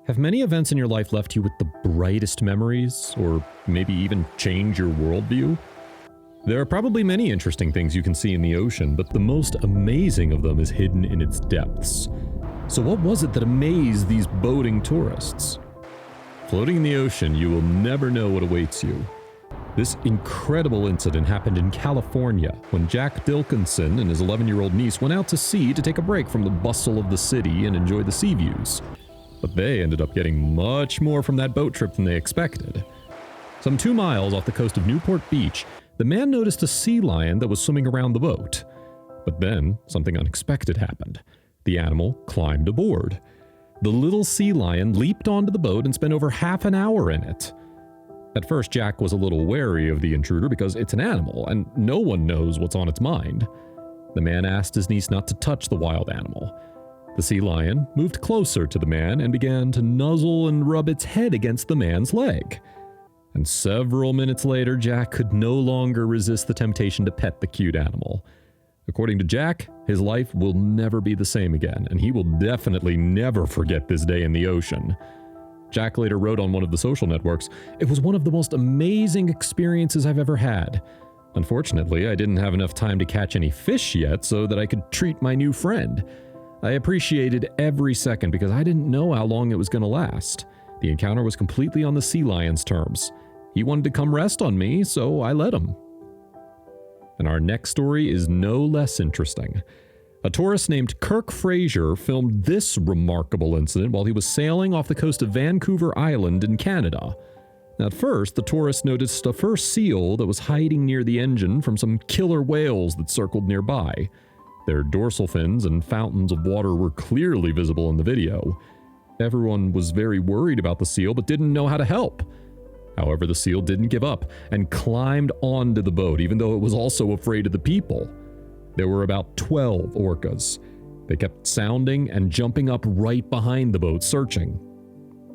Have many events in your life left you with the brightest memories, or maybe even change your worldview? There are probably many interesting things you can see in the ocean, but the most amazing of them is hidden in its depths. So what was it that amazed these boating tourists? Floating in the ocean, you will never know what awaits you. This incredible incident happened in California when Jack Dilkinson and his 11-year-old niece went out to sea to take a break from the bustle of the city and enjoy the sea views. But they ended up getting much more from that boat trip than they expected. Some 2 miles off the coast of Newport Beach, the man noticed a sea lion that was swimming around the boat. But then, something unexpected happened. The animal climbed aboard. The little sea lion leaped onto the boat and spent over half an hour in it. At first, Jack was a little wary of the intruder because it's an animal, and no one knows what's on its mind. The man asked his niece not to touch the wild animal. The sea lion moved closer to the man and began to nuzzle and rub its head against the man's leg. And several minutes later, Jack could no longer resist the temptation to pet the cute animal. According to Jack, his life will never be the same again, and he will definitely never forget this day in the ocean. Jack later wrote on one of the social networks, "It was one of the most amazing experiences I've ever had. Unfortunately, I didn't have enough time to catch any fish yet so that I could treat my new friend. I appreciated every second because I didn't know how long it was going to last. The encounter was completely on the sea lion's terms. He wanted to come rest on me, so I let him." And our next story is no less interesting. A tourist named Kirk Fraser filmed this remarkable incident while he was sailing off the coast of Vancouver Island in Canada. At first, the tourist noticed a fur seal that was hiding near the engine from some killer whales that circled nearby. Their dorsal fins and fountains of water were clearly visible in the video. Everyone was very worried about the seal but didn't know how to help. However, the seal didn't give up and climbed onto the boat, even though it was also afraid of the people. There were about 12 orcas. They kept sounding and jumping up right behind the boat, searching.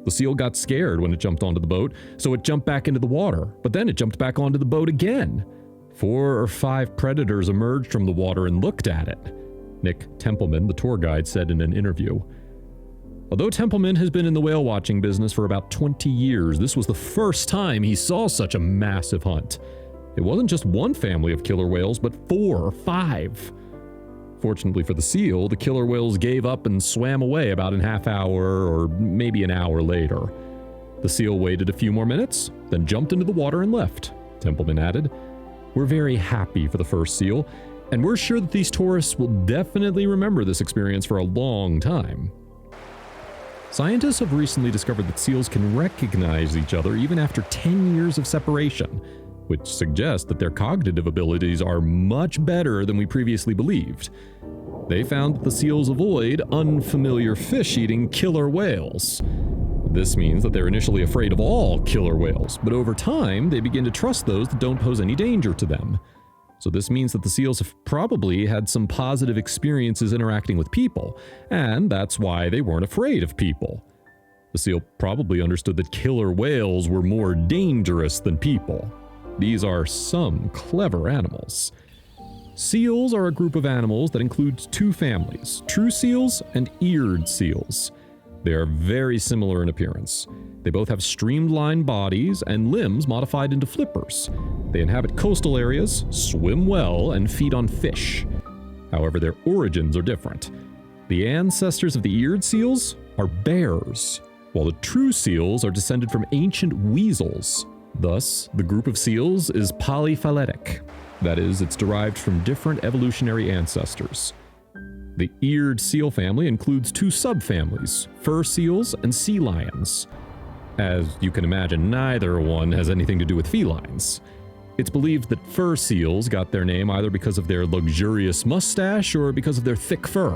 The seal got scared when it jumped onto the boat, so it jumped back into the water, but then it jumped back onto the boat again. 4 or 5 predators emerged from the water and looked at it. Nick Templeman, the tour guide, said in an interview. Although Templeman has been in the whale watching business for about 20 years, this was the first time he saw such a massive hunt. It wasn't just one family of killer whales, but 4 or 5. Fortunately for the seal, the killer whales gave up and swam away about a half hour or maybe an hour later. The seal waited a few more minutes, then jumped into the water and left, Templeman added. "We're very happy for the first seal, and we're sure that these tourists will definitely remember this experience for a long time." Scientists have recently discovered that seals can recognize each other even after 10 years of separation, which suggests that their cognitive abilities are much better than we previously believed. They found that the seals avoid unfamiliar fish-eating killer whales. This means that they're initially afraid of all killer whales, but over time, they begin to trust those that don't pose any danger to them. So this means that the seals have probably had some positive experiences interacting with people, and that's why they weren't afraid of people. The seal probably understood that killer whales were more dangerous than people. These are some clever animals. Seals are a group of animals that includes 2 families, true seals and eared seals. They are very similar in appearance. They both have streamlined bodies and limbs modified into flippers. They inhabit coastal areas, swim well, and feed on fish. However, their origins are different. The ancestors of the eared seals are bears, while the true seals are descended from ancient weasels. Thus, the group of seals is polyphyletic. That is, it's derived from different evolutionary ancestors. The eared seal family includes 2 subfamilies, fur seals and sea lions. As you can imagine, neither one has anything to do with felines. It's believed that fur seals got their name either because of their luxurious mustache or because of their thick fur.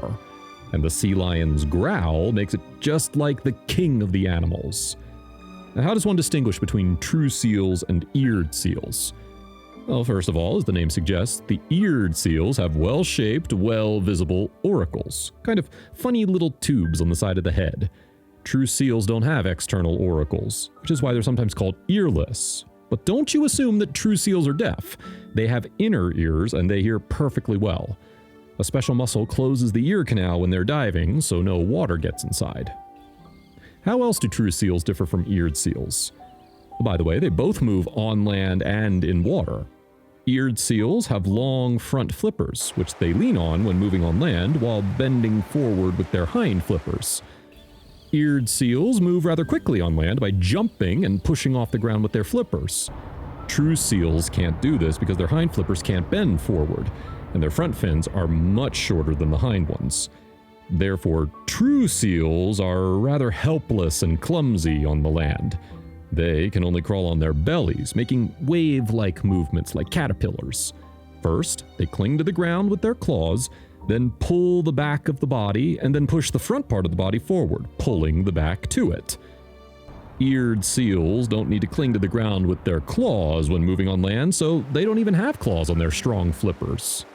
And the sea lion's growl makes it just like the king of the animals. Now, how does one distinguish between true seals and eared seals? Well, first of all, as the name suggests, the eared seals have well-shaped, well-visible auricles, kind of funny little tubes on the side of the head. True seals don't have external auricles, which is why they're sometimes called earless. But don't you assume that true seals are deaf. They have inner ears and they hear perfectly well. A special muscle closes the ear canal when they're diving, so no water gets inside. How else do true seals differ from eared seals? By the way, they both move on land and in water. Eared seals have long front flippers, which they lean on when moving on land while bending forward with their hind flippers. Eared seals move rather quickly on land by jumping and pushing off the ground with their flippers. True seals can't do this because their hind flippers can't bend forward, and their front fins are much shorter than the hind ones. Therefore, true seals are rather helpless and clumsy on the land. They can only crawl on their bellies, making wave-like movements like caterpillars. First, they cling to the ground with their claws, then pull the back of the body, and then push the front part of the body forward, pulling the back to it. Eared seals don't need to cling to the ground with their claws when moving on land, so they don't even have claws on their strong flippers.